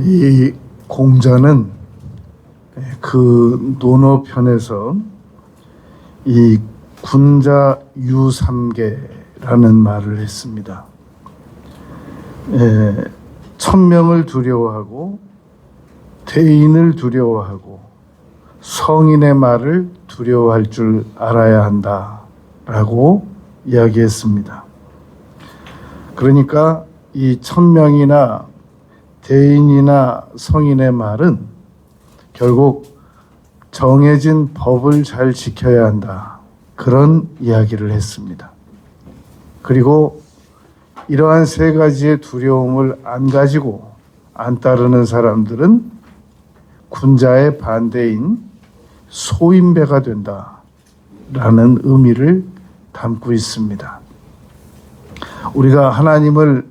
이 공자는 그 논어편에서 이 군자 유삼계라는 말을 했습니다. 천명을 두려워하고 대인을 두려워하고 성인의 말을 두려워할 줄 알아야 한다라고 이야기했습니다. 그러니까 이 천명이나 대인이나 성인의 말은 결국 정해진 법을 잘 지켜야 한다, 그런 이야기를 했습니다. 그리고 이러한 세 가지의 두려움을 안 가지고 안 따르는 사람들은 군자의 반대인 소인배가 된다라는 의미를 담고 있습니다. 우리가 하나님을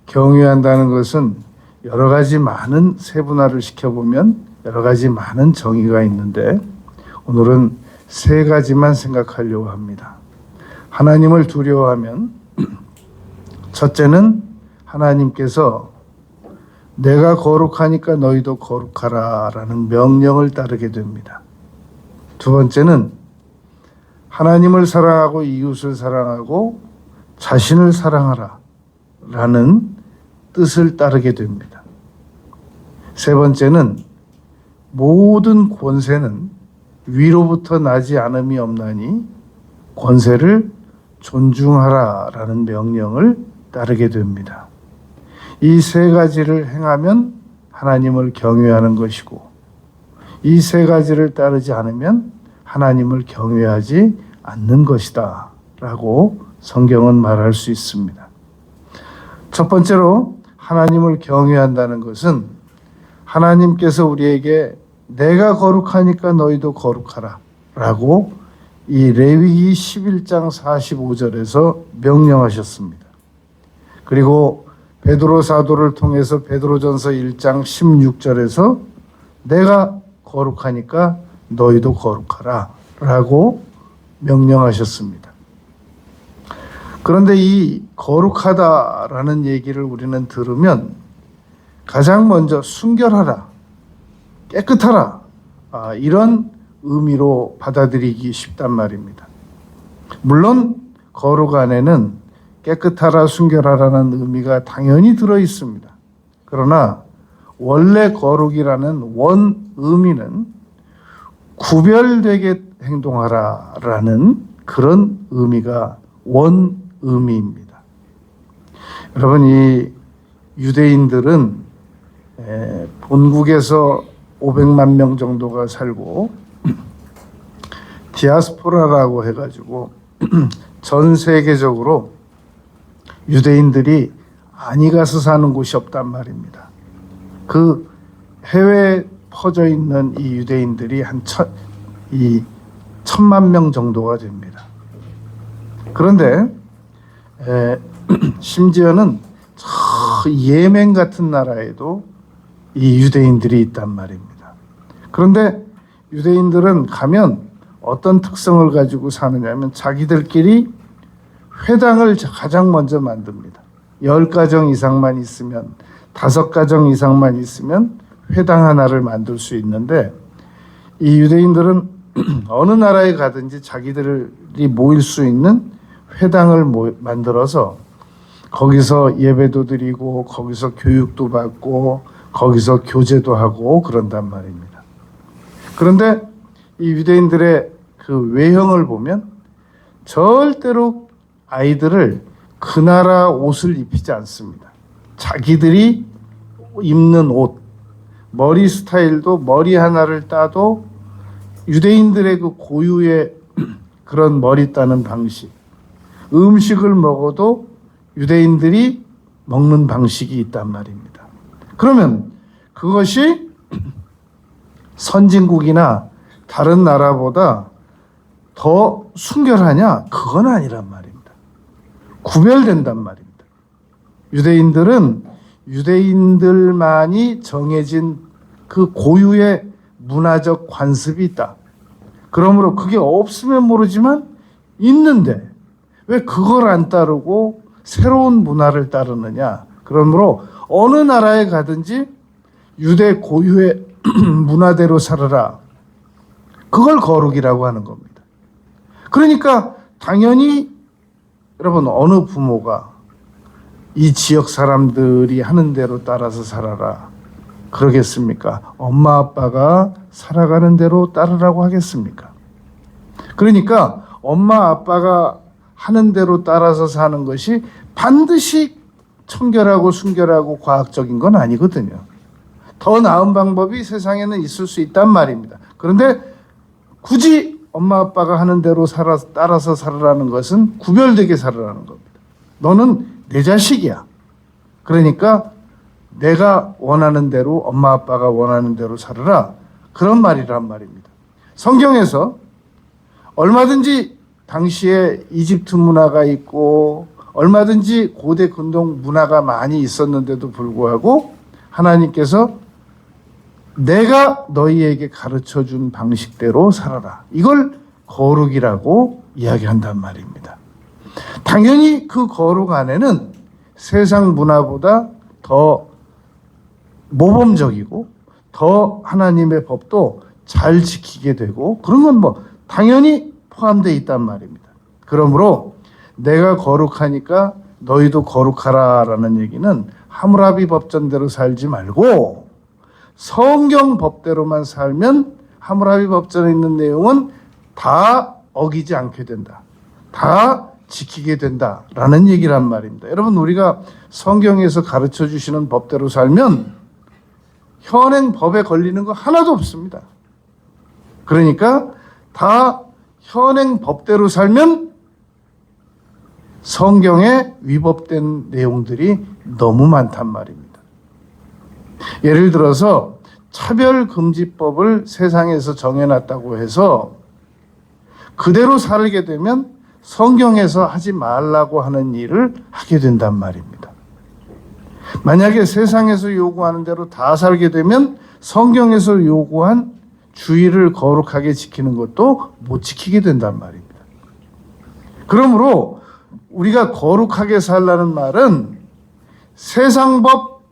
경외한다는 것은 여러 가지 많은 세분화를 시켜보면 여러 가지 많은 정의가 있는데, 오늘은 세 가지만 생각하려고 합니다. 하나님을 두려워하면 첫째는 하나님께서 내가 거룩하니까 너희도 거룩하라 라는 명령을 따르게 됩니다. 두 번째는 하나님을 사랑하고 이웃을 사랑하고 자신을 사랑하라 라는 뜻을 따르게 됩니다. 세 번째는 모든 권세는 위로부터 나지 않음이 없나니 권세를 존중하라 라는 명령을 따르게 됩니다. 이 세 가지를 행하면 하나님을 경외하는 것이고, 이 세 가지를 따르지 않으면 하나님을 경외하지 않는 것이다 라고 성경은 말할 수 있습니다. 첫 번째로 하나님을 경외한다는 것은 하나님께서 우리에게 내가 거룩하니까 너희도 거룩하라 라고 이 레위기 11장 45절에서 명령하셨습니다. 그리고 베드로 사도를 통해서 베드로전서 1장 16절에서 내가 거룩하니까 너희도 거룩하라 라고 명령하셨습니다. 그런데 이 거룩하다라는 얘기를 우리는 들으면 가장 먼저 순결하라, 깨끗하라, 이런 의미로 받아들이기 쉽단 말입니다. 물론 거룩 안에는 깨끗하라, 순결하라는 의미가 당연히 들어 있습니다. 그러나 원래 거룩이라는 원 의미는 구별되게 행동하라라는 그런 의미가 원 의미입니다. 여러분, 이 유대인들은 본국에서 500만 명 정도가 살고 디아스포라라고 해가지고 전 세계적으로 유대인들이 많이 가서 사는 곳이 없단 말입니다. 그 해외에 퍼져 있는 이 유대인들이 한 1,000만 명 정도가 됩니다. 그런데 심지어는 저 예멘 같은 나라에도 이 유대인들이 있단 말입니다. 그런데 유대인들은 가면 어떤 특성을 가지고 사느냐면 자기들끼리 회당을 가장 먼저 만듭니다. 10가정 이상만 있으면, 5가정 이상만 있으면 회당 하나를 만들 수 있는데, 이 유대인들은 어느 나라에 가든지 자기들이 모일 수 있는 회당을 만들어서 거기서 예배도 드리고 거기서 교육도 받고 거기서 교제도 하고 그런단 말입니다. 그런데 이 유대인들의 그 외형을 보면 절대로 아이들을 그 나라 옷을 입히지 않습니다. 자기들이 입는 옷, 머리 스타일도 머리 하나를 따도 유대인들의 그 고유의 그런 머리 따는 방식, 음식을 먹어도 유대인들이 먹는 방식이 있단 말입니다. 그러면 그것이 선진국이나 다른 나라보다 더 순결하냐? 그건 아니란 말입니다. 구별된단 말입니다. 유대인들은 유대인들만이 정해진 그 고유의 문화적 관습이 있다. 그러므로 그게 없으면 모르지만 있는데 왜 그걸 안 따르고 새로운 문화를 따르느냐? 그러므로 어느 나라에 가든지 유대 고유의 문화대로 살아라. 그걸 거룩이라고 하는 겁니다. 그러니까 당연히 여러분 어느 부모가 이 지역 사람들이 하는 대로 따라서 살아라 그러겠습니까? 엄마 아빠가 살아가는 대로 따르라고 하겠습니까? 그러니까 엄마 아빠가 하는 대로 따라서 사는 것이 반드시 청결하고 순결하고 과학적인 건 아니거든요. 더 나은 방법이 세상에는 있을 수 있단 말입니다. 그런데 굳이 엄마 아빠가 하는 대로 따라서 살아라는 것은 구별되게 살아라는 겁니다. 너는 내 자식이야. 그러니까 내가 원하는 대로 엄마 아빠가 원하는 대로 살아라. 그런 말이란 말입니다. 성경에서 얼마든지 당시에 이집트 문화가 있고 얼마든지 고대 근동 문화가 많이 있었는데도 불구하고 하나님께서 내가 너희에게 가르쳐준 방식대로 살아라. 이걸 거룩이라고 이야기한단 말입니다. 당연히 그 거룩 안에는 세상 문화보다 더 모범적이고 더 하나님의 법도 잘 지키게 되고 그런 건 뭐 당연히 포함되어 있단 말입니다. 그러므로 내가 거룩하니까 너희도 거룩하라라는 얘기는 하무라비 법전대로 살지 말고 성경 법대로만 살면 하무라비 법전에 있는 내용은 다 어기지 않게 된다. 다 지키게 된다라는 얘기란 말입니다. 여러분 우리가 성경에서 가르쳐 주시는 법대로 살면 현행 법에 걸리는 거 하나도 없습니다. 그러니까 다 현행 법대로 살면 성경에 위법된 내용들이 너무 많단 말입니다. 예를 들어서 차별금지법을 세상에서 정해놨다고 해서 그대로 살게 되면 성경에서 하지 말라고 하는 일을 하게 된단 말입니다. 만약에 세상에서 요구하는 대로 다 살게 되면 성경에서 요구한 주의를 거룩하게 지키는 것도 못 지키게 된단 말입니다. 그러므로 우리가 거룩하게 살라는 말은 세상 법,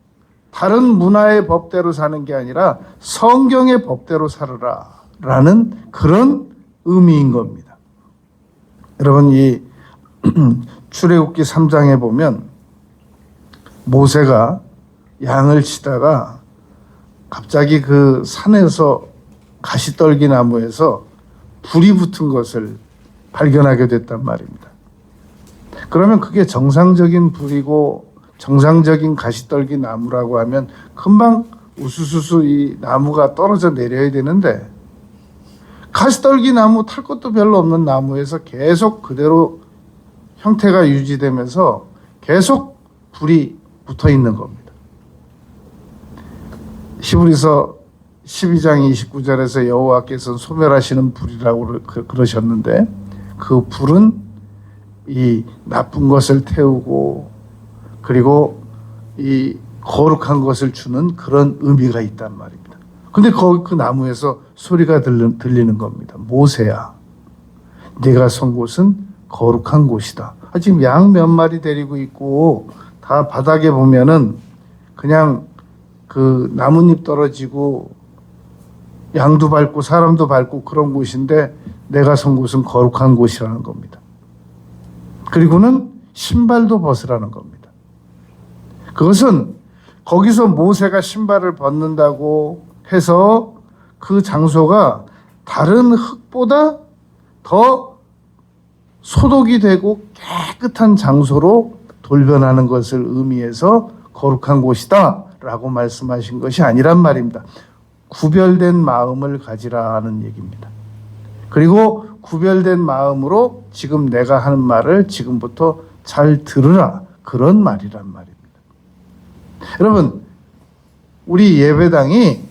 다른 문화의 법대로 사는 게 아니라 성경의 법대로 살아라 라는 그런 의미인 겁니다. 여러분 이 출애굽기 3장에 보면 모세가 양을 치다가 갑자기 그 산에서 가시떨기 나무에서 불이 붙은 것을 발견하게 됐단 말입니다. 그러면 그게 정상적인 불이고 정상적인 가시떨기 나무라고 하면 금방 우수수수 이 나무가 떨어져 내려야 되는데 가시떨기 나무 탈 것도 별로 없는 나무에서 계속 그대로 형태가 유지되면서 계속 불이 붙어 있는 겁니다. 히브리서 12장 29절에서 여호와께서는 소멸하시는 불이라고 그러셨는데 그 불은 이 나쁜 것을 태우고 그리고 이 거룩한 것을 주는 그런 의미가 있단 말입니다. 근데 거기 그 나무에서 소리가 들리는 겁니다. 모세야, 네가 선 곳은 거룩한 곳이다. 지금 양 몇 마리 데리고 있고 다 바닥에 보면은 그냥 그 나뭇잎 떨어지고 양도 밟고 사람도 밟고 그런 곳인데 내가 선 곳은 거룩한 곳이라는 겁니다. 그리고는 신발도 벗으라는 겁니다. 그것은 거기서 모세가 신발을 벗는다고 해서 그 장소가 다른 흙보다 더 소독이 되고 깨끗한 장소로 돌변하는 것을 의미해서 거룩한 곳이다 라고 말씀하신 것이 아니란 말입니다. 구별된 마음을 가지라는 얘기입니다. 그리고 구별된 마음으로 지금 내가 하는 말을 지금부터 잘 들으라 그런 말이란 말입니다. 여러분 우리 예배당이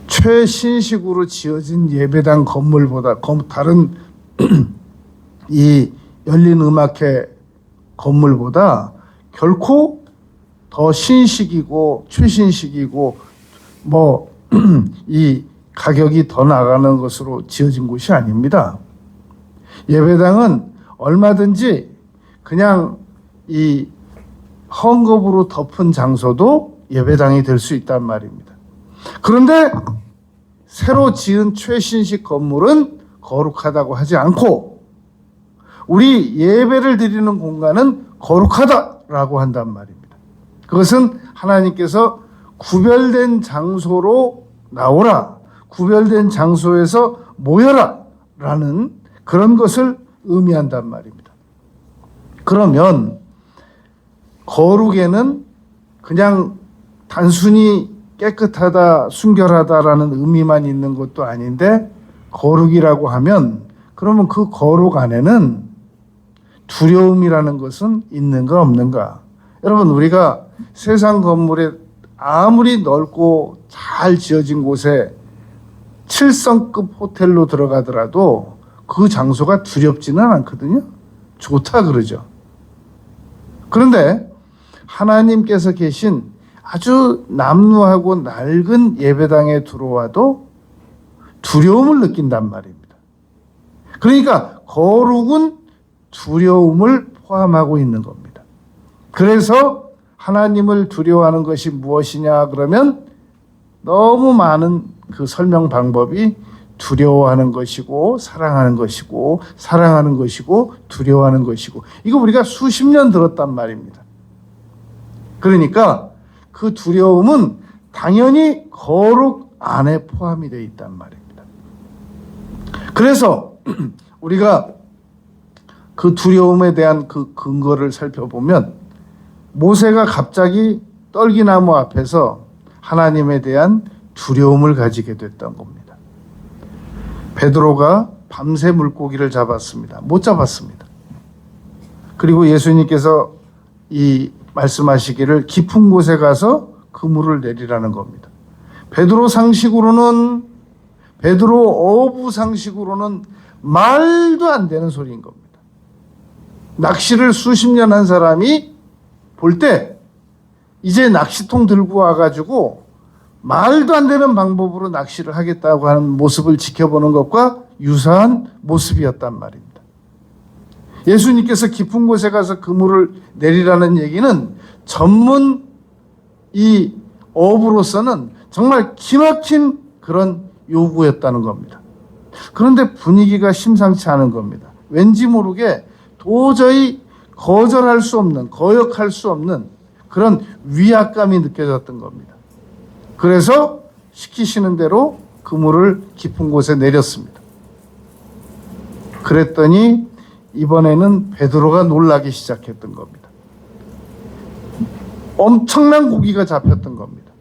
최신식으로 지어진 예배당 건물보다 다른 이 열린 음악회 건물보다 결코 더 신식이고 최신식이고 뭐 이 가격이 더 나가는 것으로 지어진 곳이 아닙니다. 예배당은 얼마든지 그냥 이 헝겊으로 덮은 장소도 예배당이 될 수 있단 말입니다. 그런데 새로 지은 최신식 건물은 거룩하다고 하지 않고 우리 예배를 드리는 공간은 거룩하다라고 한단 말입니다. 그것은 하나님께서 구별된 장소로 나오라, 구별된 장소에서 모여라 라는 그런 것을 의미한단 말입니다. 그러면 거룩에는 그냥 단순히 깨끗하다, 순결하다라는 의미만 있는 것도 아닌데 거룩이라고 하면 그러면 그 거룩 안에는 두려움이라는 것은 있는가 없는가? 여러분, 우리가 세상 건물에 아무리 넓고 잘 지어진 곳에 7성급 호텔로 들어가더라도 그 장소가 두렵지는 않거든요. 좋다 그러죠. 그런데 하나님께서 계신 아주 남루하고 낡은 예배당에 들어와도 두려움을 느낀단 말입니다. 그러니까 거룩은 두려움을 포함하고 있는 겁니다. 그래서 하나님을 두려워하는 것이 무엇이냐 그러면 너무 많은 그 설명 방법이 두려워하는 것이고 사랑하는 것이고 사랑하는 것이고 두려워하는 것이고 이거 우리가 수십 년 들었단 말입니다. 그러니까 그 두려움은 당연히 거룩 안에 포함이 되어 있단 말입니다. 그래서 우리가 그 두려움에 대한 그 근거를 살펴보면 모세가 갑자기 떨기나무 앞에서 하나님에 대한 두려움을 가지게 됐던 겁니다. 베드로가 밤새 물고기를 잡았습니다. 못 잡았습니다. 그리고 예수님께서 이 말씀하시기를 깊은 곳에 가서 그물을 내리라는 겁니다. 베드로 어부 상식으로는 말도 안 되는 소리인 겁니다. 낚시를 수십 년 한 사람이 볼 때 이제 낚시통 들고 와가지고 말도 안 되는 방법으로 낚시를 하겠다고 하는 모습을 지켜보는 것과 유사한 모습이었단 말입니다. 예수님께서 깊은 곳에 가서 그물을 내리라는 얘기는 전문 이 어부로서는 정말 기막힌 그런 요구였다는 겁니다. 그런데 분위기가 심상치 않은 겁니다. 왠지 모르게 도저히 거절할 수 없는, 거역할 수 없는 그런 위압감이 느껴졌던 겁니다. 그래서 시키시는 대로 그물을 깊은 곳에 내렸습니다. 그랬더니 이번에는 베드로가 놀라기 시작했던 겁니다. 엄청난 고기가 잡혔던 겁니다.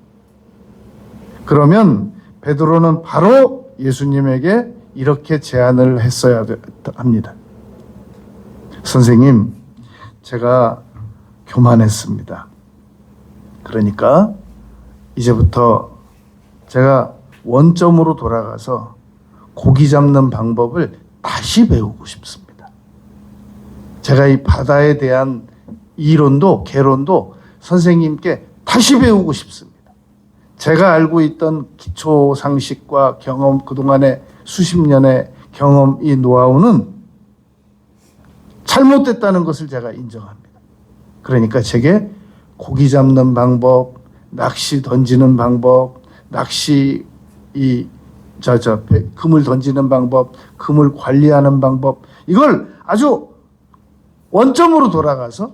그러면 베드로는 바로 예수님에게 이렇게 제안을 했어야 합니다. 선생님, 제가 교만했습니다. 그러니까 이제부터 제가 원점으로 돌아가서 고기 잡는 방법을 다시 배우고 싶습니다. 제가 이 바다에 대한 이론도 개론도 선생님께 다시 배우고 싶습니다. 제가 알고 있던 기초 상식과 경험, 그동안의 수십 년의 경험, 이 노하우는 잘못됐다는 것을 제가 인정합니다. 그러니까 제게 고기 잡는 방법, 낚시 던지는 방법, 낚시 그물 던지는 방법, 그물 관리하는 방법, 이걸 아주 원점으로 돌아가서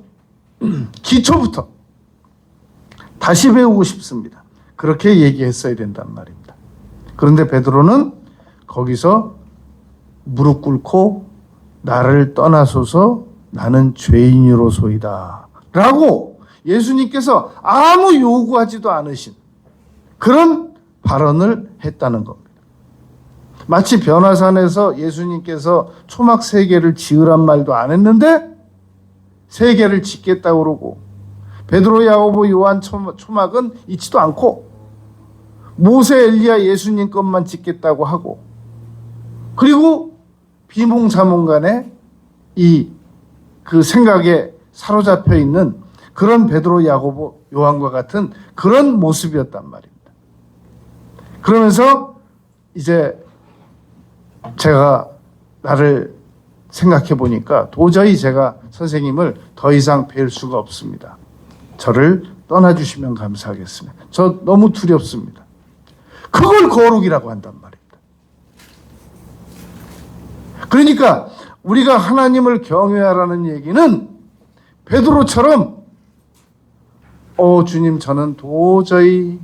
기초부터 다시 배우고 싶습니다. 그렇게 얘기했어야 된단 말입니다. 그런데 베드로는 거기서 무릎 꿇고 나를 떠나소서 나는 죄인으로소이다 라고 예수님께서 아무 요구하지도 않으신 그런 발언을 했다는 겁니다. 마치 변화산에서 예수님께서 초막 3개를 지으란 말도 안 했는데 3개를 짓겠다고 그러고 베드로, 야고보, 요한 초막은 있지도 않고 모세, 엘리야, 예수님 것만 짓겠다고 하고 그리고 비몽사몽간에 그 생각에 사로잡혀 있는 그런 베드로, 야고보, 요한과 같은 그런 모습이었단 말입니다. 그러면서 이제 제가 나를 생각해 보니까 도저히 제가 선생님을 더 이상 뵐 수가 없습니다. 저를 떠나주시면 감사하겠습니다. 저 너무 두렵습니다. 그걸 거룩이라고 한단 말입니다. 그러니까 우리가 하나님을 경외하라는 얘기는 베드로처럼 주님, 저는 도저히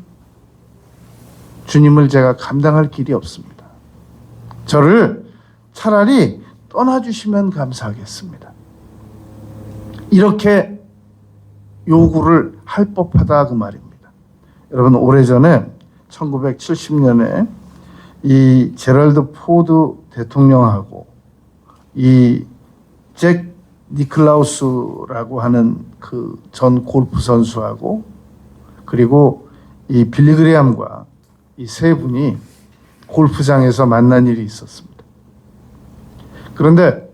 주님을 제가 감당할 길이 없습니다. 저를 차라리 떠나주시면 감사하겠습니다. 이렇게 요구를 할 법하다 그 말입니다. 여러분, 오래전에 1970년에 이 제럴드 포드 대통령하고 이 잭 니클라우스라고 하는 그 전 골프 선수하고 그리고 이 빌리 그레함과 이 세 분이 골프장에서 만난 일이 있었습니다. 그런데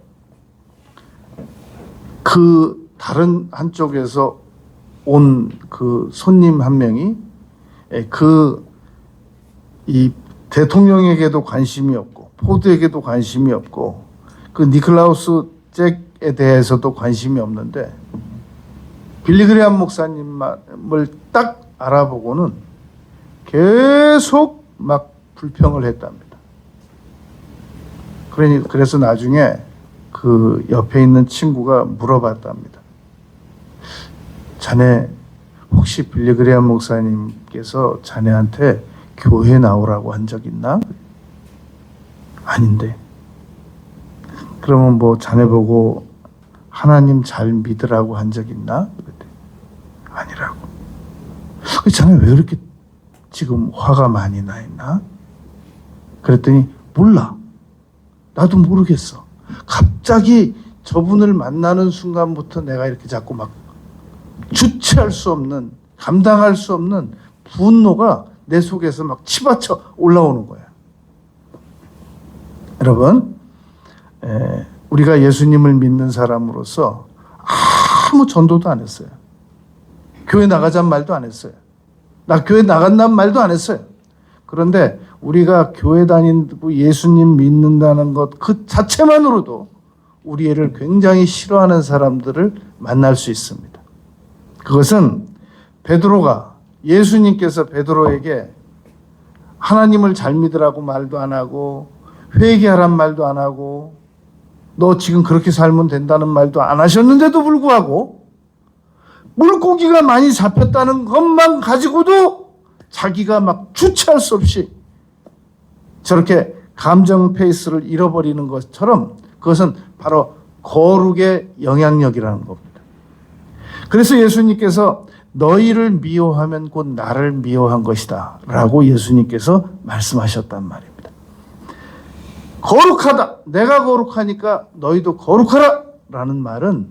그 다른 한쪽에서 온 그 손님 한 명이 이 대통령에게도 관심이 없고 포드에게도 관심이 없고 그 니클라우스 잭에 대해서도 관심이 없는데 빌리 그레함 목사님을 딱 알아보고는 계속 막 불평을 했답니다. 그래서 나중에 그 옆에 있는 친구가 물어봤답니다. 자네 혹시 빌리 그레함 목사님께서 자네한테 교회 나오라고 한 적 있나? 아닌데. 그러면 뭐 자네 보고 하나님 잘 믿으라고 한 적 있나? 아니라고. 자네 왜 이렇게 지금 화가 많이 나 있나? 그랬더니 몰라. 나도 모르겠어. 갑자기 저분을 만나는 순간부터 내가 이렇게 자꾸 막 주체할 수 없는, 감당할 수 없는 분노가 내 속에서 막 치받쳐 올라오는 거야. 여러분, 우리가 예수님을 믿는 사람으로서 아무 전도도 안 했어요. 교회 나가자는 말도 안 했어요. 나 교회 나간다는 말도 안 했어요. 그런데 우리가 교회 다니고 예수님 믿는다는 것 그 자체만으로도 우리를 굉장히 싫어하는 사람들을 만날 수 있습니다. 그것은 베드로가 예수님께서 베드로에게 하나님을 잘 믿으라고 말도 안 하고 회개하란 말도 안 하고 너 지금 그렇게 살면 된다는 말도 안 하셨는데도 불구하고 물고기가 많이 잡혔다는 것만 가지고도 자기가 막 주체할 수 없이 저렇게 감정 페이스를 잃어버리는 것처럼 그것은 바로 거룩의 영향력이라는 겁니다. 그래서 예수님께서 너희를 미워하면 곧 나를 미워한 것이다 라고 예수님께서 말씀하셨단 말입니다. 거룩하다. 내가 거룩하니까 너희도 거룩하라 라는 말은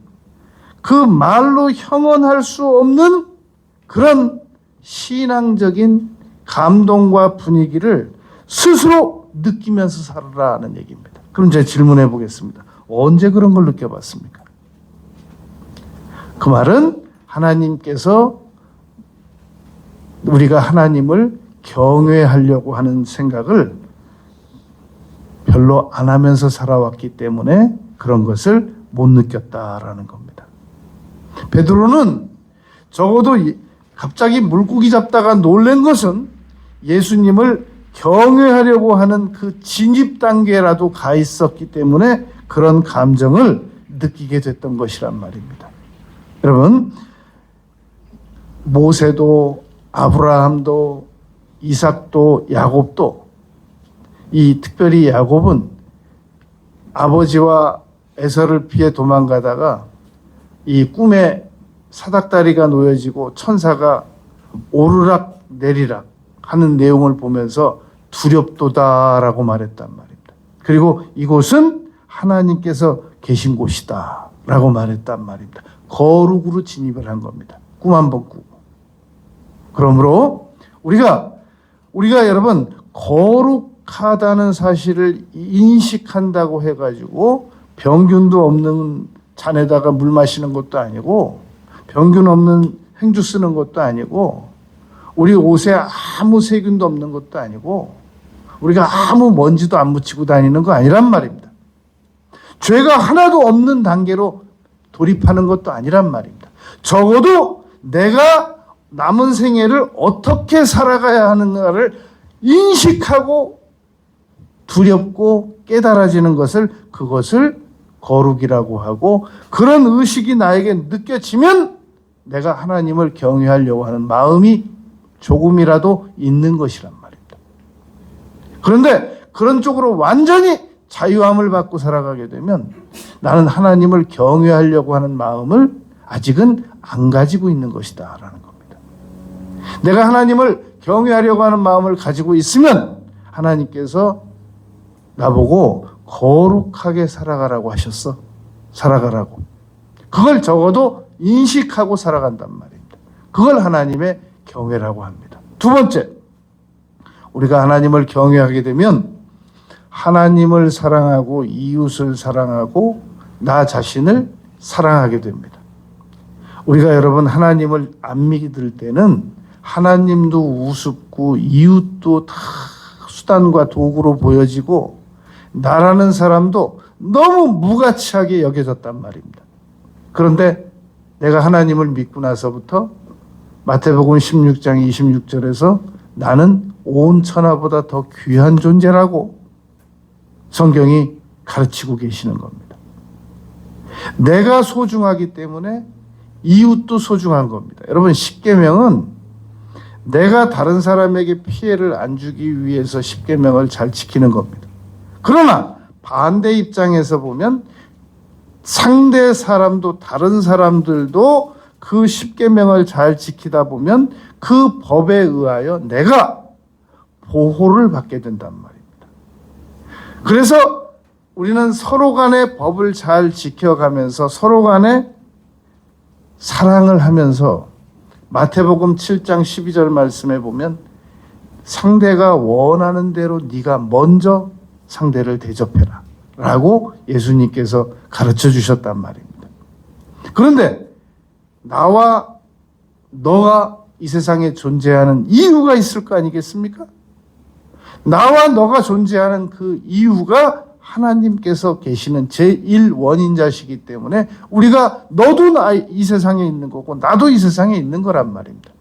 그 말로 형언할 수 없는 그런 신앙적인 감동과 분위기를 스스로 느끼면서 살아라는 얘기입니다. 그럼 제가 질문해 보겠습니다. 언제 그런 걸 느껴봤습니까? 그 말은 하나님께서 우리가 하나님을 경외하려고 하는 생각을 별로 안 하면서 살아왔기 때문에 그런 것을 못 느꼈다라는 겁니다. 베드로는 적어도 갑자기 물고기 잡다가 놀란 것은 예수님을 경외하려고 하는 그 진입 단계라도 가 있었기 때문에 그런 감정을 느끼게 됐던 것이란 말입니다. 여러분, 모세도 아브라함도 이삭도 야곱도 특별히 야곱은 아버지와 에서를 피해 도망가다가 이 꿈에 사닥다리가 놓여지고 천사가 오르락 내리락 하는 내용을 보면서 두렵도다라고 말했단 말입니다. 그리고 이곳은 하나님께서 계신 곳이다 라고 말했단 말입니다. 거룩으로 진입을 한 겁니다. 꿈 한번 꾸고. 그러므로 우리가 여러분 거룩하다는 사실을 인식한다고 해가지고 병균도 없는 잔에다가 물 마시는 것도 아니고 병균 없는 행주 쓰는 것도 아니고 우리 옷에 아무 세균도 없는 것도 아니고 우리가 아무 먼지도 안 묻히고 다니는 거 아니란 말입니다. 죄가 하나도 없는 단계로 돌입하는 것도 아니란 말입니다. 적어도 내가 남은 생애를 어떻게 살아가야 하는가를 인식하고 두렵고 깨달아지는 그것을 거룩이라고 하고, 그런 의식이 나에게 느껴지면 내가 하나님을 경외하려고 하는 마음이 조금이라도 있는 것이란 말입니다. 그런데 그런 쪽으로 완전히 자유함을 받고 살아가게 되면 나는 하나님을 경외하려고 하는 마음을 아직은 안 가지고 있는 것이다 라는 겁니다. 내가 하나님을 경외하려고 하는 마음을 가지고 있으면 하나님께서 나보고 거룩하게 살아가라고 하셨어. 살아가라고. 그걸 적어도 인식하고 살아간단 말입니다. 그걸 하나님의 경외라고 합니다. 두 번째, 우리가 하나님을 경외하게 되면 하나님을 사랑하고 이웃을 사랑하고 나 자신을 사랑하게 됩니다. 우리가 여러분 하나님을 안 믿을 때는 하나님도 우습고 이웃도 다 수단과 도구로 보여지고 나라는 사람도 너무 무가치하게 여겨졌단 말입니다. 그런데 내가 하나님을 믿고 나서부터 마태복음 16장 26절에서 나는 온 천하보다 더 귀한 존재라고 성경이 가르치고 계시는 겁니다. 내가 소중하기 때문에 이웃도 소중한 겁니다. 여러분, 십계명은 내가 다른 사람에게 피해를 안 주기 위해서 십계명을 잘 지키는 겁니다. 그러나 반대 입장에서 보면 상대 사람도 다른 사람들도 그 십계명을 잘 지키다 보면 그 법에 의하여 내가 보호를 받게 된단 말입니다. 그래서 우리는 서로 간의 법을 잘 지켜가면서 서로 간에 사랑을 하면서 마태복음 7장 12절 말씀에 보면 상대가 원하는 대로 네가 먼저 상대를 대접해라 라고 예수님께서 가르쳐 주셨단 말입니다. 그런데 나와 너가 이 세상에 존재하는 이유가 있을 거 아니겠습니까? 나와 너가 존재하는 그 이유가 하나님께서 계시는 제1원인자시기 때문에 우리가 너도 이 세상에 있는 거고 나도 이 세상에 있는 거란 말입니다.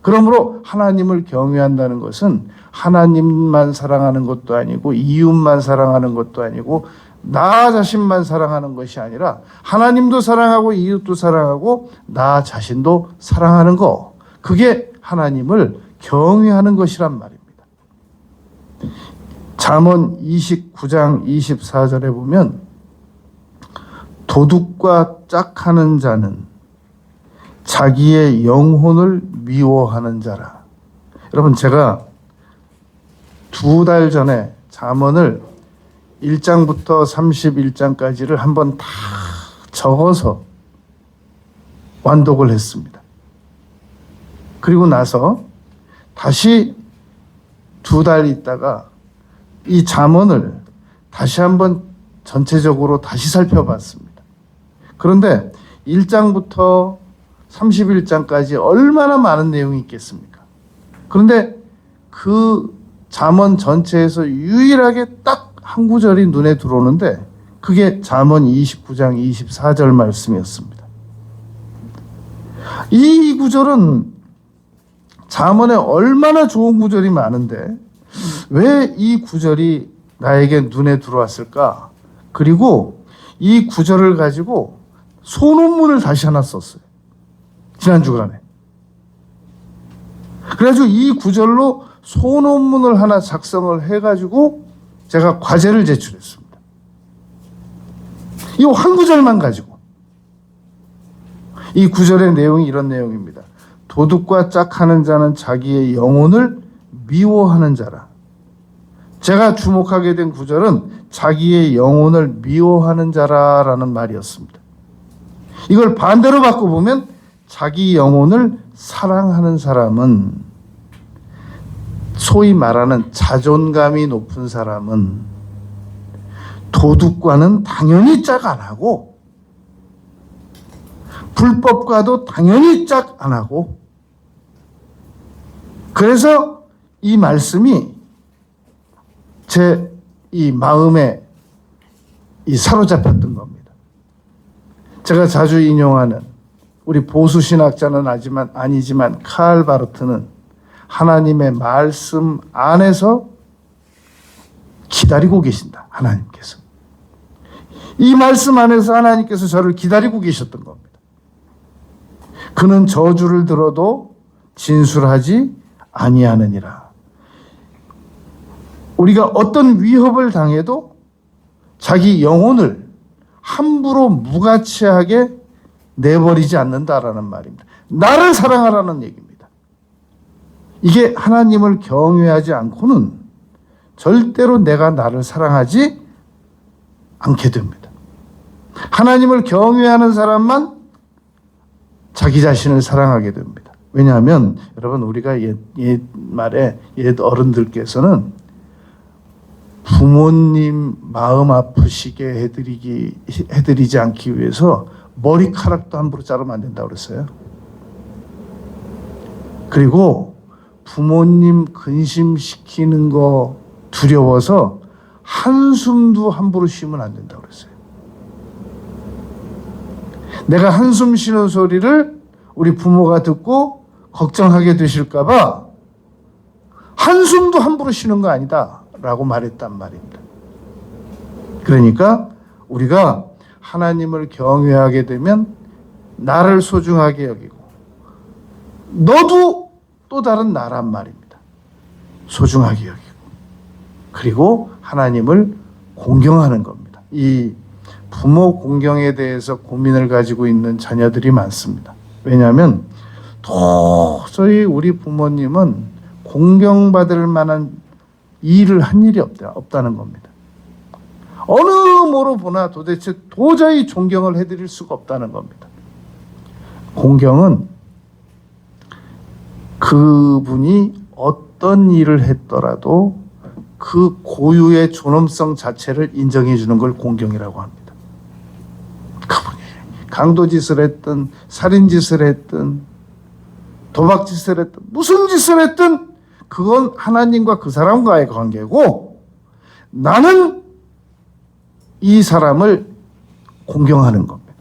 그러므로 하나님을 경외한다는 것은 하나님만 사랑하는 것도 아니고 이웃만 사랑하는 것도 아니고 나 자신만 사랑하는 것이 아니라 하나님도 사랑하고 이웃도 사랑하고 나 자신도 사랑하는 거, 그게 하나님을 경외하는 것이란 말입니다. 잠언 29장 24절에 보면 도둑과 짝하는 자는 자기의 영혼을 미워하는 자라. 여러분, 제가 2달 전에 잠언을 1장부터 31장까지를 한번 다 적어서 완독을 했습니다. 그리고 나서 다시 2달 있다가 이 잠언을 다시 한번 전체적으로 다시 살펴봤습니다. 그런데 1장부터 31장까지 얼마나 많은 내용이 있겠습니까? 그런데 그 잠언 전체에서 유일하게 딱 한 구절이 눈에 들어오는데 그게 잠언 29장 24절 말씀이었습니다. 이 구절은 잠언에 얼마나 좋은 구절이 많은데 왜 이 구절이 나에게 눈에 들어왔을까? 그리고 이 구절을 가지고 소논문을 다시 하나 썼어요. 지난 주간에. 그래가지고 이 구절로 소논문을 하나 작성을 해가지고 제가 과제를 제출했습니다. 이 한 구절만 가지고. 이 구절의 내용이 이런 내용입니다. 도둑과 짝하는 자는 자기의 영혼을 미워하는 자라. 제가 주목하게 된 구절은 자기의 영혼을 미워하는 자라라는 말이었습니다. 이걸 반대로 바꿔보면 자기 영혼을 사랑하는 사람은, 소위 말하는 자존감이 높은 사람은 도둑과는 당연히 짝 안 하고 불법과도 당연히 짝 안 하고, 그래서 이 말씀이 제 이 마음에 사로잡혔던 겁니다. 제가 자주 인용하는 우리 보수신학자는 아니지만 칼 바르트는 하나님의 말씀 안에서 기다리고 계신다. 하나님께서. 이 말씀 안에서 하나님께서 저를 기다리고 계셨던 겁니다. 그는 저주를 들어도 진술하지 아니하느니라. 우리가 어떤 위협을 당해도 자기 영혼을 함부로 무가치하게 내버리지 않는다라는 말입니다. 나를 사랑하라는 얘기입니다. 이게 하나님을 경외하지 않고는 절대로 내가 나를 사랑하지 않게 됩니다. 하나님을 경외하는 사람만 자기 자신을 사랑하게 됩니다. 왜냐하면 여러분 우리가 옛말에 옛 어른들께서는 부모님 마음 아프시게 해드리지 않기 위해서 머리카락도 함부로 자르면 안 된다고 그랬어요. 그리고 부모님 근심시키는 거 두려워서 한숨도 함부로 쉬면 안 된다고 그랬어요. 내가 한숨 쉬는 소리를 우리 부모가 듣고 걱정하게 되실까 봐 한숨도 함부로 쉬는 거 아니다 라고 말했단 말입니다. 그러니까 우리가 하나님을 경외하게 되면 나를 소중하게 여기고 너도 또 다른 나란 말입니다. 소중하게 여기고 그리고 하나님을 공경하는 겁니다. 이 부모 공경에 대해서 고민을 가지고 있는 자녀들이 많습니다. 왜냐하면 도저히 우리 부모님은 공경받을 만한 일을 한 일이 없다는 겁니다. 어느 모로 보나 도저히 존경을 해드릴 수가 없다는 겁니다. 공경은 그분이 어떤 일을 했더라도 그 고유의 존엄성 자체를 인정해 주는 걸 공경이라고 합니다. 그분이 강도짓을 했든 살인짓을 했든 도박짓을 했든 무슨 짓을 했든 그건 하나님과 그 사람과의 관계고 나는 이 사람을 공경하는 겁니다.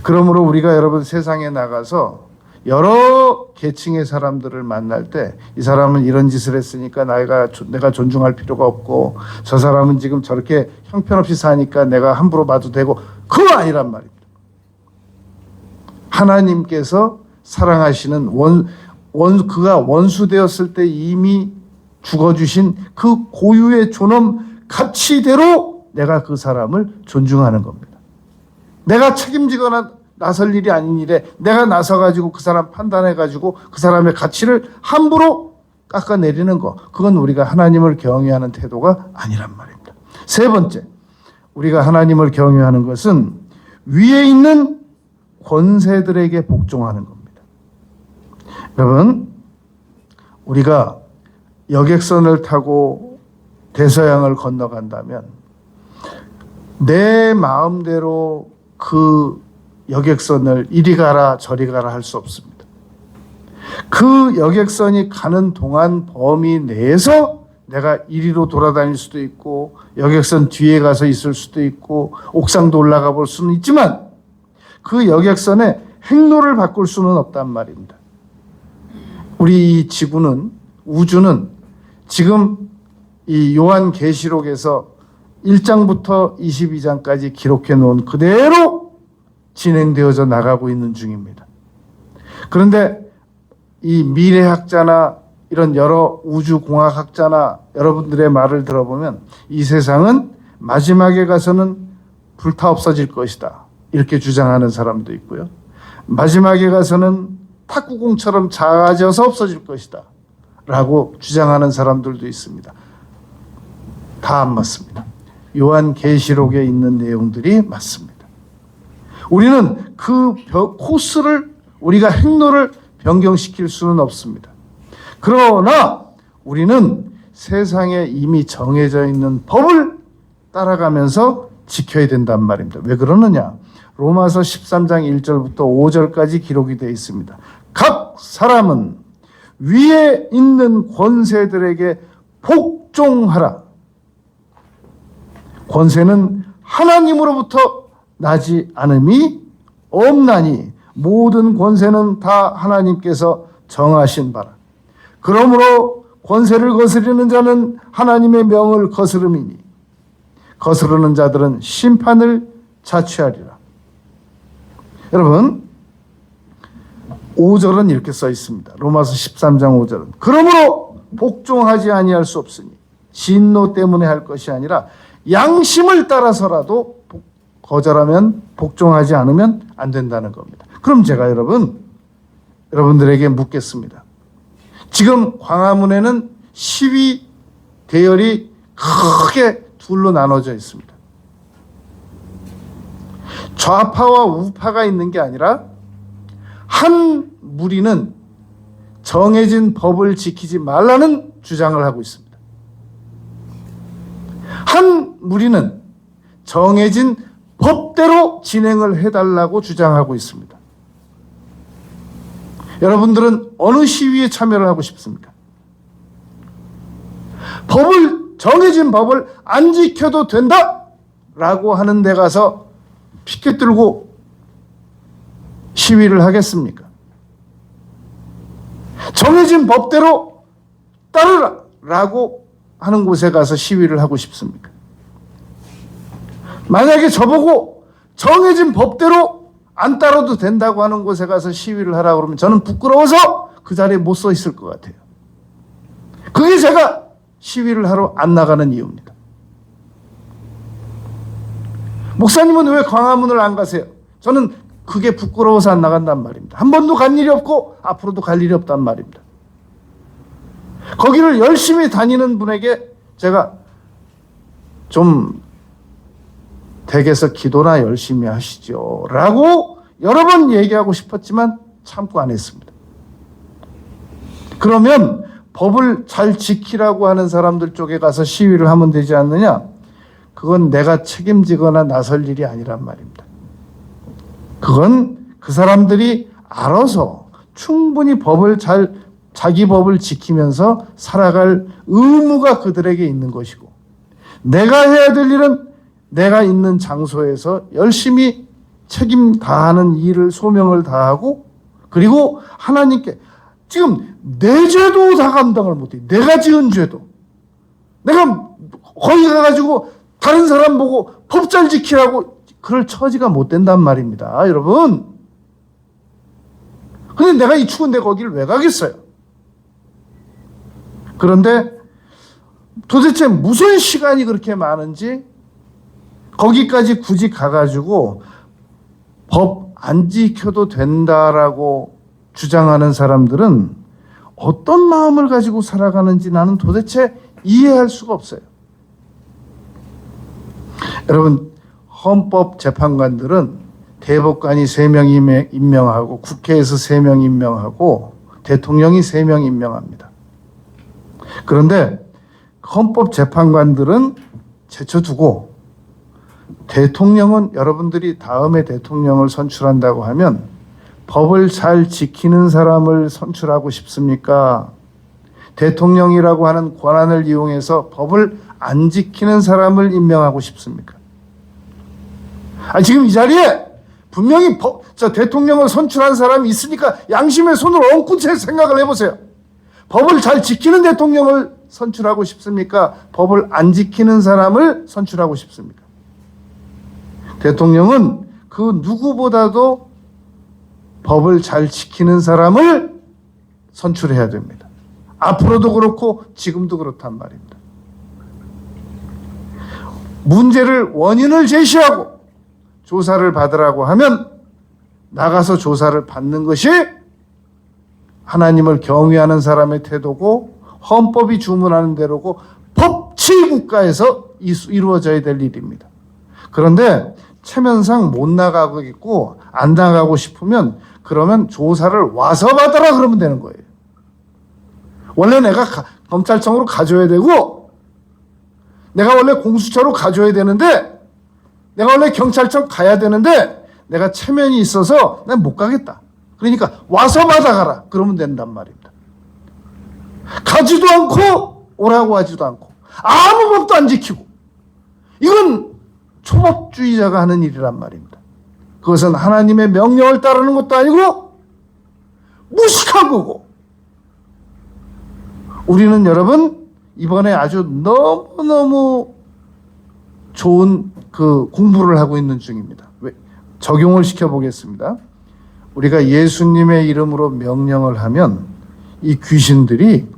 그러므로 우리가 여러분 세상에 나가서 여러 계층의 사람들을 만날 때 이 사람은 이런 짓을 했으니까 내가 존중할 필요가 없고 저 사람은 지금 저렇게 형편없이 사니까 내가 함부로 봐도 되고 그거 아니란 말입니다. 하나님께서 사랑하시는 그가 원수 되었을 때 이미 죽어주신 그 고유의 존엄 가치대로 내가 그 사람을 존중하는 겁니다. 내가 책임지거나 나설 일이 아닌 일에 내가 나서가지고 그 사람 판단해가지고 그 사람의 가치를 함부로 깎아내리는 거, 그건 우리가 하나님을 경외하는 태도가 아니란 말입니다. 세 번째, 우리가 하나님을 경외하는 것은 위에 있는 권세들에게 복종하는 겁니다. 여러분, 우리가 여객선을 타고 대서양을 건너간다면 내 마음대로 그 여객선을 이리 가라 저리 가라 할 수 없습니다. 그 여객선이 가는 동안 범위 내에서 내가 이리로 돌아다닐 수도 있고 여객선 뒤에 가서 있을 수도 있고 옥상도 올라가 볼 수는 있지만 그 여객선의 행로를 바꿀 수는 없단 말입니다. 우리 지구는, 우주는 지금 이 요한계시록에서 1장부터 22장까지 기록해 놓은 그대로 진행되어져 나가고 있는 중입니다. 그런데 이 미래학자나 이런 여러 우주공학학자나 여러분들의 말을 들어보면 이 세상은 마지막에 가서는 불타 없어질 것이다, 이렇게 주장하는 사람도 있고요. 마지막에 가서는 탁구공처럼 작아져서 없어질 것이다 라고 주장하는 사람들도 있습니다. 다 안 맞습니다. 요한계시록에 있는 내용들이 맞습니다. 우리는 그 코스를, 우리가 행로를 변경시킬 수는 없습니다. 그러나 우리는 세상에 이미 정해져 있는 법을 따라가면서 지켜야 된단 말입니다. 왜 그러느냐? 로마서 13장 1절부터 5절까지 기록이 되어 있습니다. 각 사람은 위에 있는 권세들에게 복종하라. 권세는 하나님으로부터 나지 않음이 없나니 모든 권세는 다 하나님께서 정하신 바라. 그러므로 권세를 거스르는 자는 하나님의 명을 거스름이니 거스르는 자들은 심판을 자취하리라. 여러분, 5절은 이렇게 써 있습니다. 로마서 13장 5절은 그러므로 복종하지 아니할 수 없으니 진노 때문에 할 것이 아니라 양심을 따라서라도 거절하면 복종하지 않으면 안 된다는 겁니다. 그럼 제가 여러분들에게 묻겠습니다. 지금 광화문에는 시위 대열이 크게 둘로 나눠져 있습니다. 좌파와 우파가 있는 게 아니라 한 무리는 정해진 법을 지키지 말라는 주장을 하고 있습니다. 한 무리는 정해진 법대로 진행을 해달라고 주장하고 있습니다. 여러분들은 어느 시위에 참여를 하고 싶습니까? 정해진 법을 안 지켜도 된다라고 하는 데 가서 피켓 들고 시위를 하겠습니까? 정해진 법대로 따르라라고 하는 곳에 가서 시위를 하고 싶습니까? 만약에 저보고 정해진 법대로 안 따라도 된다고 하는 곳에 가서 시위를 하라고 그러면 저는 부끄러워서 그 자리에 못 서 있을 것 같아요. 그게 제가 시위를 하러 안 나가는 이유입니다. 목사님은 왜 광화문을 안 가세요? 저는 그게 부끄러워서 안 나간단 말입니다. 한 번도 간 일이 없고 앞으로도 갈 일이 없단 말입니다. 거기를 열심히 다니는 분에게 제가 좀 댁에서 기도나 열심히 하시죠 라고 여러 번 얘기하고 싶었지만 참고 안 했습니다. 그러면 법을 잘 지키라고 하는 사람들 쪽에 가서 시위를 하면 되지 않느냐? 그건 내가 책임지거나 나설 일이 아니란 말입니다. 그건 그 사람들이 알아서 충분히 자기 법을 지키면서 살아갈 의무가 그들에게 있는 것이고, 내가 해야 될 일은 내가 있는 장소에서 열심히 책임 다하는 일을 소명을 다하고, 그리고 하나님께 지금 내 죄도 다 감당을 못해. 내가 지은 죄도. 내가 거기 가가지고 다른 사람 보고 법 잘 지키라고 그럴 처지가 못 된단 말입니다. 여러분. 근데 내가 이 추운데 거기를 왜 가겠어요? 그런데 도대체 무슨 시간이 그렇게 많은지 거기까지 굳이 가가지고 법 안 지켜도 된다라고 주장하는 사람들은 어떤 마음을 가지고 살아가는지 나는 도대체 이해할 수가 없어요. 여러분, 헌법재판관들은 대법관이 3명 임명하고 국회에서 3명 임명하고 대통령이 3명 임명합니다. 그런데 헌법재판관들은 제쳐두고 대통령은, 여러분들이 다음에 대통령을 선출한다고 하면 법을 잘 지키는 사람을 선출하고 싶습니까? 대통령이라고 하는 권한을 이용해서 법을 안 지키는 사람을 임명하고 싶습니까? 지금 이 자리에 분명히 대통령을 선출한 사람이 있으니까 양심의 손을 얹고 제 생각을 해보세요. 법을 잘 지키는 대통령을 선출하고 싶습니까? 법을 안 지키는 사람을 선출하고 싶습니까? 대통령은 그 누구보다도 법을 잘 지키는 사람을 선출해야 됩니다. 앞으로도 그렇고 지금도 그렇단 말입니다. 문제를, 원인을 제시하고 조사를 받으라고 하면 나가서 조사를 받는 것이 하나님을 경외하는 사람의 태도고, 헌법이 주문하는 대로고, 법치국가에서 이루어져야 될 일입니다. 그런데 체면상 못 나가겠고 안 나가고 싶으면 그러면 조사를 와서 받아라 그러면 되는 거예요. 원래 내가 검찰청으로 가줘야 되고, 내가 원래 공수처로 가줘야 되는데, 내가 원래 경찰청 가야 되는데 내가 체면이 있어서 난 못 가겠다. 그러니까 와서 받아가라 그러면 된단 말입니다. 가지도 않고 오라고 하지도 않고 아무 법도 안 지키고, 이건 초법주의자가 하는 일이란 말입니다. 그것은 하나님의 명령을 따르는 것도 아니고 무식한 거고, 우리는 여러분 이번에 아주 너무너무 좋은 그 공부를 하고 있는 중입니다. 적용을 시켜보겠습니다. 우리가 예수님의 이름으로 명령을 하면 이 귀신들이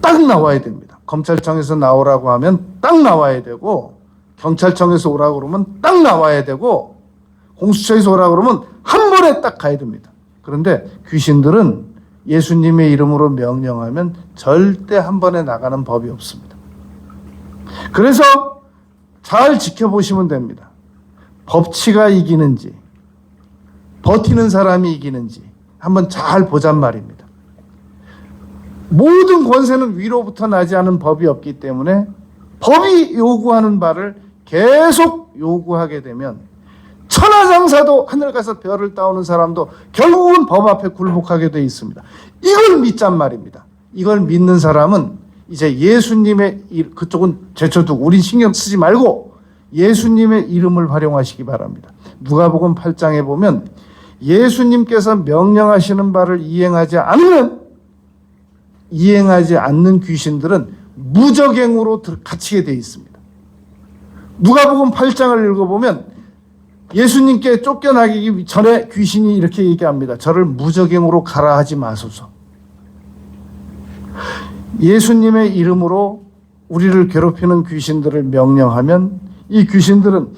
딱 나와야 됩니다. 검찰청에서 나오라고 하면 딱 나와야 되고, 경찰청에서 오라고 그러면 딱 나와야 되고, 공수처에서 오라고 그러면 한 번에 딱 가야 됩니다. 그런데 귀신들은 예수님의 이름으로 명령하면 절대 한 번에 나가는 법이 없습니다. 그래서 잘 지켜보시면 됩니다. 법치가 이기는지 버티는 사람이 이기는지 한번 잘 보잔 말입니다. 모든 권세는 위로부터 나지 않은 법이 없기 때문에 법이 요구하는 바를 계속 요구하게 되면 천하장사도 하늘 가서 별을 따오는 사람도 결국은 법 앞에 굴복하게 되어 있습니다. 이걸 믿잔 말입니다. 이걸 믿는 사람은 이제 예수님의 그쪽은 제쳐두고 우린 신경 쓰지 말고 예수님의 이름을 활용하시기 바랍니다. 누가복음 8장에 보면 예수님께서 명령하시는 바를 이행하지 않는 귀신들은 무적행으로 갇히게 되어 있습니다. 누가복음 8장을 읽어보면 예수님께 쫓겨나기 전에 귀신이 이렇게 얘기합니다. 저를 무적행으로 가라 하지 마소서. 예수님의 이름으로 우리를 괴롭히는 귀신들을 명령하면 이 귀신들은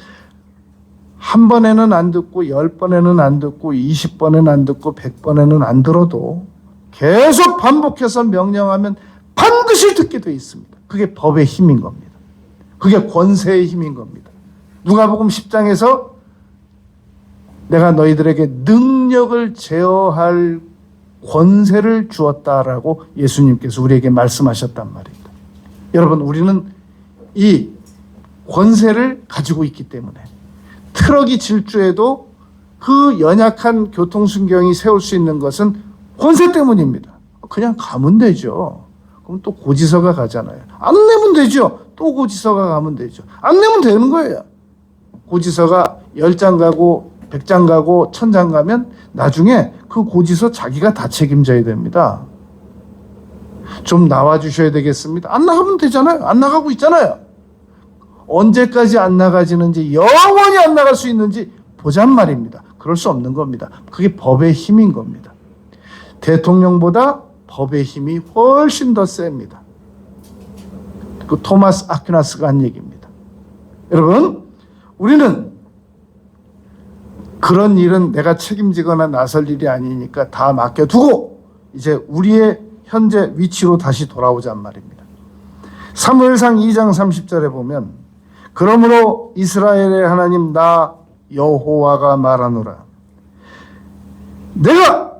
한 번에는 안 듣고 10번에는 안 듣고 20번에는 안 듣고 100번에는 안 들어도 계속 반복해서 명령하면 반드시 듣게 되어 있습니다. 그게 법의 힘인 겁니다. 그게 권세의 힘인 겁니다. 누가복음 10장에서 내가 너희들에게 능력을 제어할 권세를 주었다라고 예수님께서 우리에게 말씀하셨단 말입니다. 여러분, 우리는 이 권세를 가지고 있기 때문에 트럭이 질주해도 그 연약한 교통순경이 세울 수 있는 것은 권세 때문입니다. 그냥 가면 되죠. 그럼 또 고지서가 가잖아요. 안 내면 되죠. 또 고지서가 가면 되죠. 안 내면 되는 거예요. 고지서가 10장 가고 100장 가고 1000장 가면 나중에 그 고지서 자기가 다 책임져야 됩니다. 좀 나와주셔야 되겠습니다. 안 나가면 되잖아요. 안 나가고 있잖아요. 언제까지 안 나가지는지, 영원히 안 나갈 수 있는지 보잔 말입니다. 그럴 수 없는 겁니다. 그게 법의 힘인 겁니다. 대통령보다 법의 힘이 훨씬 더 셉니다. 그 토마스 아퀴나스가 한 얘기입니다. 여러분, 우리는 그런 일은 내가 책임지거나 나설 일이 아니니까 다 맡겨두고 이제 우리의 현재 위치로 다시 돌아오잔 말입니다. 사무엘상 2장 30절에 보면 그러므로 이스라엘의 하나님 나 여호와가 말하노라. 내가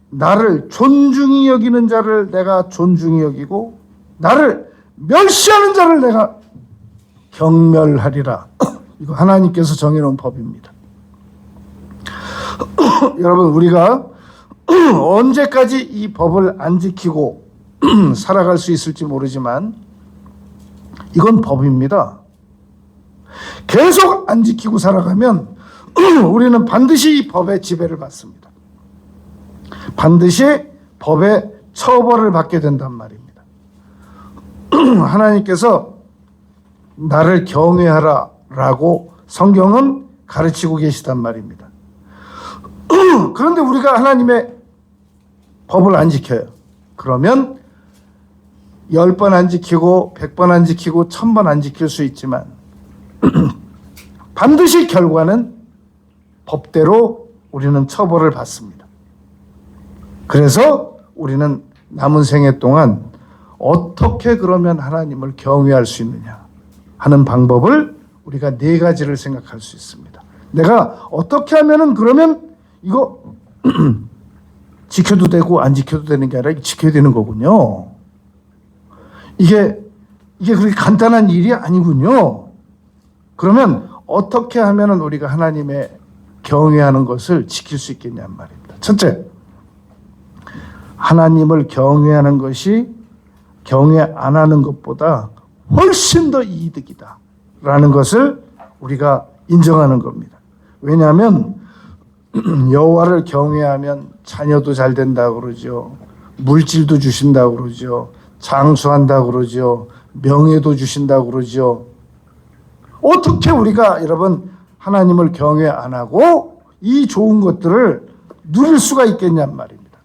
나를 존중히 여기는 자를 내가 존중히 여기고 나를 멸시하는 자를 내가 경멸하리라. 이거 하나님께서 정해놓은 법입니다. 여러분, 우리가 언제까지 이 법을 안 지키고 살아갈 수 있을지 모르지만 이건 법입니다. 계속 안 지키고 살아가면 우리는 반드시 이 법의 지배를 받습니다. 반드시 법의 처벌을 받게 된단 말입니다. 하나님께서 나를 경외하라 라고 성경은 가르치고 계시단 말입니다. 그런데 우리가 하나님의 법을 안 지켜요. 그러면 10번 안 지키고 100번 안 지키고 1000번 안 지킬 수 있지만 반드시 결과는 법대로 우리는 처벌을 받습니다. 그래서 우리는 남은 생애 동안 어떻게 그러면 하나님을 경외할 수 있느냐 하는 방법을 우리가 4가지를 생각할 수 있습니다. 내가 어떻게 하면은 그러면 이거 지켜도 되고 안 지켜도 되는 게 아니라 지켜야 되는 거군요. 이게 그렇게 간단한 일이 아니군요. 그러면 어떻게 하면은 우리가 하나님의 경외하는 것을 지킬 수 있겠냐는 말입니다. 첫째, 하나님을 경외하는 것이 경외 안 하는 것보다 훨씬 더 이득이다 라는 것을 우리가 인정하는 겁니다. 왜냐하면 여호와를 경외하면 자녀도 잘 된다고 그러죠. 물질도 주신다고 그러죠. 장수한다고 그러죠. 명예도 주신다고 그러죠. 어떻게 우리가 여러분 하나님을 경외 안 하고 이 좋은 것들을 누릴 수가 있겠냔 말입니다.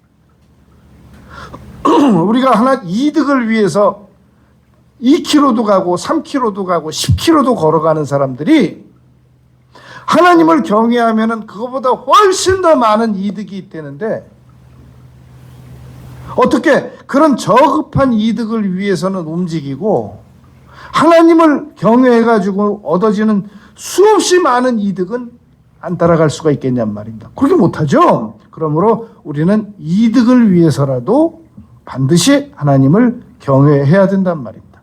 우리가 하나 이득을 위해서 2km도 가고 3km도 가고 10km도 걸어가는 사람들이 하나님을 경외하면은 그거보다 훨씬 더 많은 이득이 있다는데 어떻게 그런 저급한 이득을 위해서는 움직이고 하나님을 경외해가지고 얻어지는 수없이 많은 이득은 안 따라갈 수가 있겠냔 말입니다. 그렇게 못하죠. 그러므로 우리는 이득을 위해서라도 반드시 하나님을 경외해야 된단 말입니다.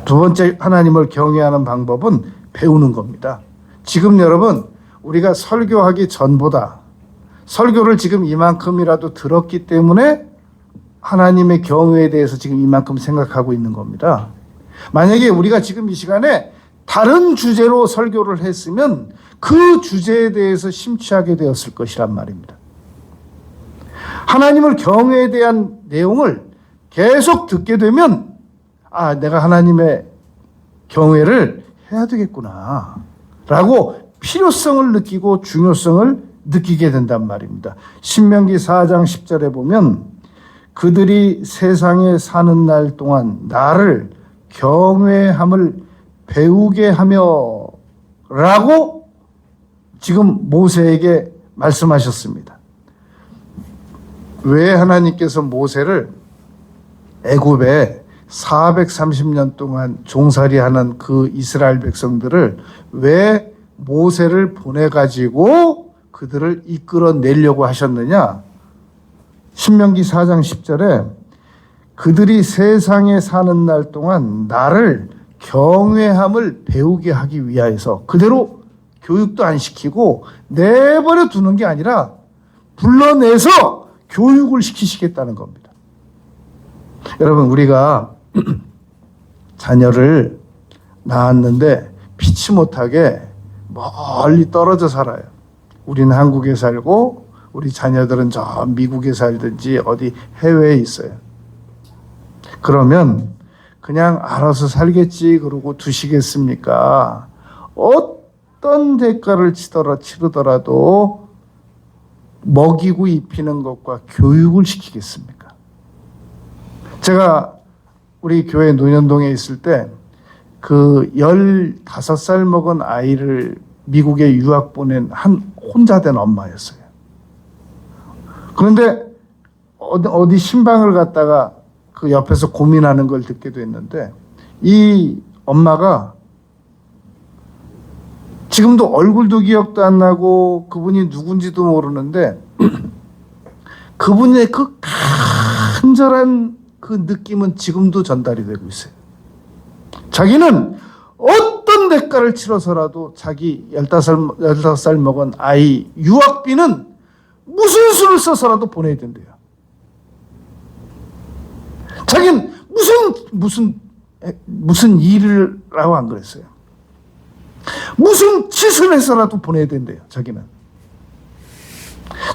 두 번째 하나님을 경외하는 방법은 배우는 겁니다. 지금 여러분 우리가 설교하기 전보다 설교를 지금 이만큼이라도 들었기 때문에 하나님의 경외에 대해서 지금 이만큼 생각하고 있는 겁니다. 만약에 우리가 지금 이 시간에 다른 주제로 설교를 했으면 그 주제에 대해서 심취하게 되었을 것이란 말입니다. 하나님을 경외에 대한 내용을 계속 듣게 되면 아, 내가 하나님의 경외를 해야 되겠구나 라고 필요성을 느끼고 중요성을 느끼게 된단 말입니다. 신명기 4장 10절에 보면 그들이 세상에 사는 날 동안 나를 경외함을 배우게 하며 라고 지금 모세에게 말씀하셨습니다. 왜 하나님께서 모세를 애굽에 430년 동안 종살이하는 그 이스라엘 백성들을 왜 모세를 보내가지고 그들을 이끌어내려고 하셨느냐? 신명기 4장 10절에 그들이 세상에 사는 날 동안 나를 경외함을 배우게 하기 위하여서 그대로 교육도 안 시키고 내버려 두는 게 아니라 불러내서 교육을 시키시겠다는 겁니다. 여러분 우리가 자녀를 낳았는데 피치 못하게 멀리 떨어져 살아요. 우리는 한국에 살고 우리 자녀들은 저 미국에 살든지 어디 해외에 있어요. 그러면 그냥 알아서 살겠지 그러고 두시겠습니까? 어떤 대가를 치르더라도 먹이고 입히는 것과 교육을 시키겠습니까? 제가 우리 교회 논현동에 있을 때 그 15살 먹은 아이를 미국에 유학 보낸 한 혼자 된 엄마였어요. 그런데 어디 신방을 갔다가 그 옆에서 고민하는 걸 듣게 됐는데 이 엄마가 지금도 얼굴도 기억도 안 나고 그분이 누군지도 모르는데 그분의 그 간절한 그 느낌은 지금도 전달이 되고 있어요. 자기는 어떤 대가를 치러서라도 자기 15살 먹은 아이 유학비는 무슨 수를 써서라도 보내야 된대요. 자기는 무슨 일을 라고 안 그랬어요. 무슨 짓을 해서라도 보내야 된대요. 자기는.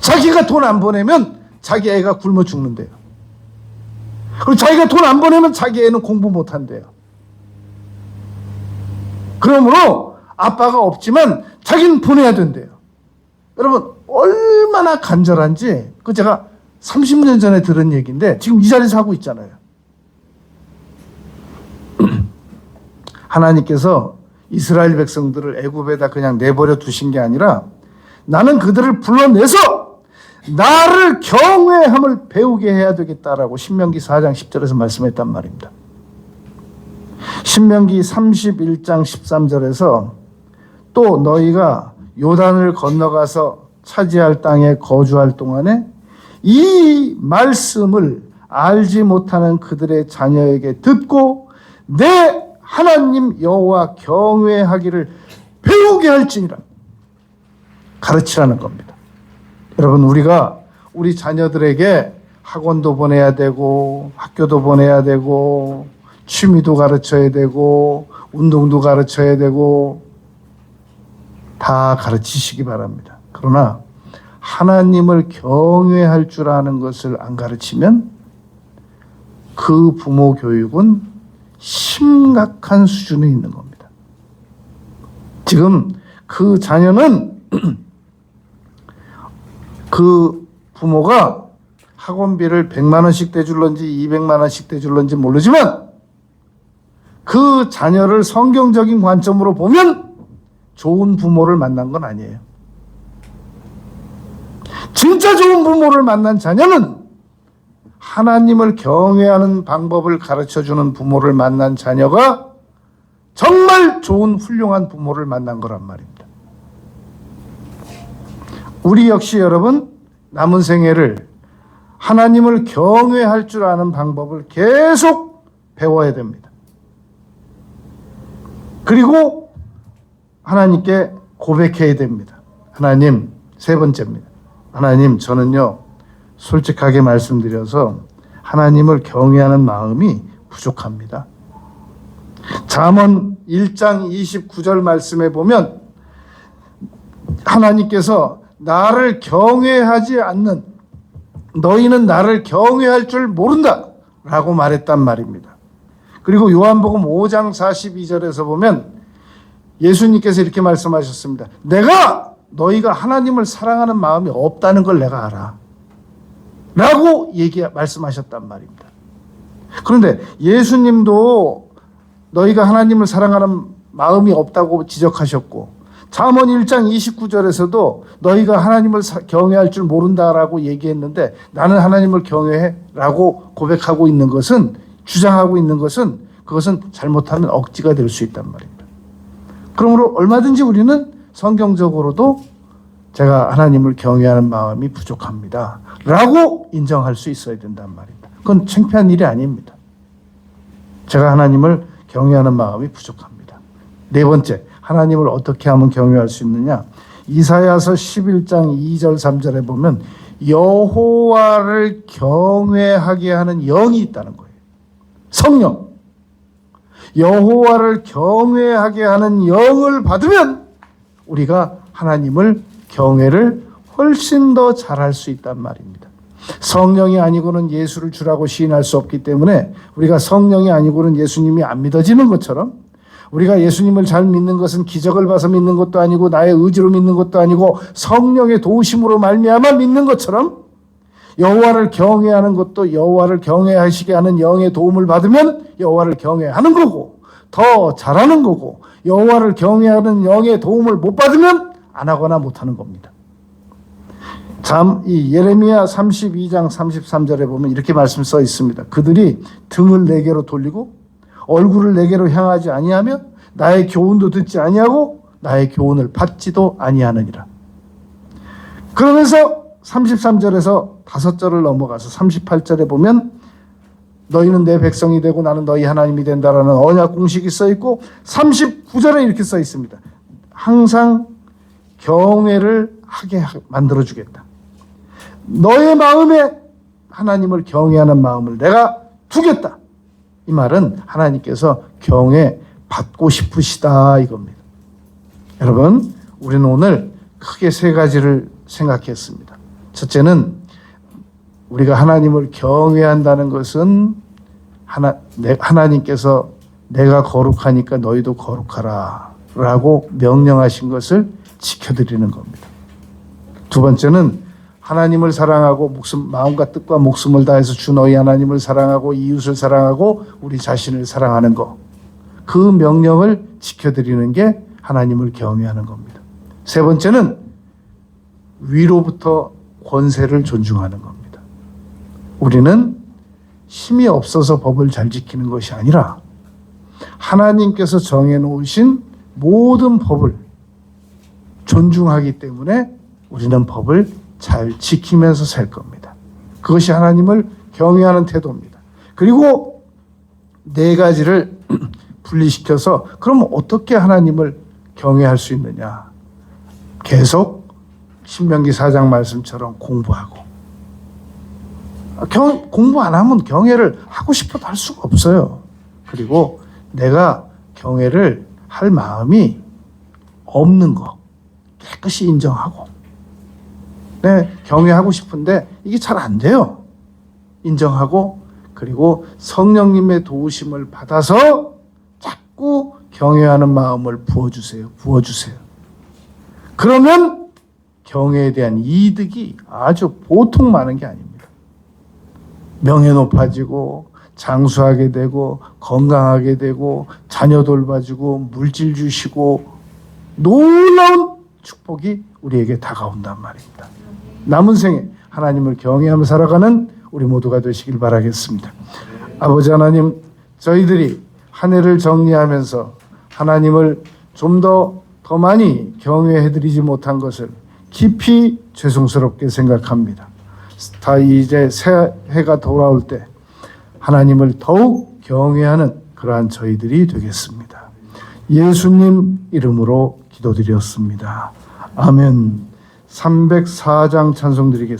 자기가 돈 안 보내면 자기 애가 굶어 죽는데요. 그리고 자기가 돈 안 보내면 자기 애는 공부 못 한대요. 그러므로 아빠가 없지만 자기는 보내야 된대요. 여러분 얼마나 간절한지 그 제가 30년 전에 들은 얘기인데 지금 이 자리에서 하고 있잖아요. 하나님께서 이스라엘 백성들을 애굽에다 그냥 내버려 두신 게 아니라 나는 그들을 불러내서 나를 경외함을 배우게 해야 되겠다라고 신명기 4장 10절에서 말씀했단 말입니다. 신명기 31장 13절에서 또 너희가 요단을 건너가서 차지할 땅에 거주할 동안에 이 말씀을 알지 못하는 그들의 자녀에게 듣고 내 하나님 여호와 경외하기를 배우게 할지니라 가르치라는 겁니다. 여러분 우리가 우리 자녀들에게 학원도 보내야 되고 학교도 보내야 되고 취미도 가르쳐야 되고 운동도 가르쳐야 되고 다 가르치시기 바랍니다. 그러나 하나님을 경외할 줄 아는 것을 안 가르치면 그 부모 교육은 심각한 수준에 있는 겁니다. 지금 그 자녀는 그 부모가 학원비를 100만 원씩 대줄런지 200만 원씩 대줄런지 모르지만 그 자녀를 성경적인 관점으로 보면 좋은 부모를 만난 건 아니에요. 진짜 좋은 부모를 만난 자녀는 하나님을 경외하는 방법을 가르쳐주는 부모를 만난 자녀가 정말 좋은 훌륭한 부모를 만난 거란 말입니다. 우리 역시 여러분 남은 생애를 하나님을 경외할 줄 아는 방법을 계속 배워야 됩니다. 그리고 하나님께 고백해야 됩니다. 하나님, 세 번째입니다. 하나님, 저는요 솔직하게 말씀드려서 하나님을 경외하는 마음이 부족합니다. 잠언 1장 29절 말씀에 보면 하나님께서 나를 경외하지 않는 너희는 나를 경외할 줄 모른다 라고 말했단 말입니다. 그리고 요한복음 5장 42절에서 보면 예수님께서 이렇게 말씀하셨습니다. 내가 너희가 하나님을 사랑하는 마음이 없다는 걸 내가 알아 라고 말씀하셨단 말입니다. 그런데 예수님도 너희가 하나님을 사랑하는 마음이 없다고 지적하셨고 잠언 1장 29절에서도 너희가 하나님을 경외할 줄 모른다라고 얘기했는데 나는 하나님을 경외해 라고 고백하고 있는 것은 주장하고 있는 것은 그것은 잘못하면 억지가 될 수 있단 말입니다. 그러므로 얼마든지 우리는 성경적으로도 제가 하나님을 경외하는 마음이 부족합니다 라고 인정할 수 있어야 된단 말입니다. 그건 창피한 일이 아닙니다. 제가 하나님을 경외하는 마음이 부족합니다. 네 번째, 하나님을 어떻게 하면 경외할 수 있느냐? 이사야서 11장 2절 3절에 보면 여호와를 경외하게 하는 영이 있다는 거예요. 성령. 여호와를 경외하게 하는 영을 받으면 우리가 하나님을 경외를 훨씬 더 잘할 수 있단 말입니다. 성령이 아니고는 예수를 주라고 시인할 수 없기 때문에 우리가 성령이 아니고는 예수님이 안 믿어지는 것처럼 우리가 예수님을 잘 믿는 것은 기적을 봐서 믿는 것도 아니고 나의 의지로 믿는 것도 아니고 성령의 도우심으로 말미암아 믿는 것처럼 여호와를 경외하는 것도 여호와를 경외하시게 하는 영의 도움을 받으면 여호와를 경외하는 거고 더 잘하는 거고 여호와를 경외하는 영의 도움을 못 받으면 안 하거나 못하는 겁니다. 이 예레미야 32장 33절에 보면 이렇게 말씀 써 있습니다. 그들이 등을 내게로 돌리고 얼굴을 내게로 향하지 아니하며 나의 교훈도 듣지 아니하고 나의 교훈을 받지도 아니하느니라. 그러면서 33절에서 5절을 넘어가서 38절에 보면 너희는 내 백성이 되고 나는 너희 하나님이 된다라는 언약 공식이 써 있고 39절에 이렇게 써 있습니다. 항상 경외를 하게 만들어 주겠다. 너의 마음에 하나님을 경외하는 마음을 내가 두겠다. 이 말은 하나님께서 경외 받고 싶으시다 이겁니다. 여러분, 우리는 오늘 크게 세 가지를 생각했습니다. 첫째는 우리가 하나님을 경외한다는 것은 하나님께서 내가 거룩하니까 너희도 거룩하라 라고 명령하신 것을 지켜드리는 겁니다. 두 번째는 하나님을 사랑하고 마음과 뜻과 목숨을 다해서 주 너희 하나님을 사랑하고 이웃을 사랑하고 우리 자신을 사랑하는 것. 그 명령을 지켜드리는 게 하나님을 경외하는 겁니다. 세 번째는 위로부터 권세를 존중하는 겁니다. 우리는 힘이 없어서 법을 잘 지키는 것이 아니라 하나님께서 정해놓으신 모든 법을 존중하기 때문에 우리는 법을 잘 지키면서 살 겁니다. 그것이 하나님을 경외하는 태도입니다. 그리고 네 가지를 분리시켜서 그럼 어떻게 하나님을 경외할 수 있느냐? 계속 신명기 4장 말씀처럼 공부하고 공부 안 하면 경외를 하고 싶어도 할 수가 없어요. 그리고 내가 경외를 할 마음이 없는 거. 깨끗이 인정하고, 네, 경외하고 싶은데 이게 잘 안 돼요. 인정하고, 그리고 성령님의 도우심을 받아서 자꾸 경외하는 마음을 부어주세요. 그러면 경외에 대한 이득이 아주 보통 많은 게 아닙니다. 명예 높아지고, 장수하게 되고, 건강하게 되고, 자녀 돌봐주고, 물질 주시고, 놀라운 축복이 우리에게 다가온단 말입니다. 남은 생에 하나님을 경외하며 살아가는 우리 모두가 되시길 바라겠습니다. 아버지 하나님, 저희들이 한 해를 정리하면서 하나님을 좀 더 많이 경외해드리지 못한 것을 깊이 죄송스럽게 생각합니다. 다 이제 새 해가 돌아올 때 하나님을 더욱 경외하는 그러한 저희들이 되겠습니다. 예수님 이름으로 기도드렸습니다. 아멘. 304장 찬송 드리겠습니다.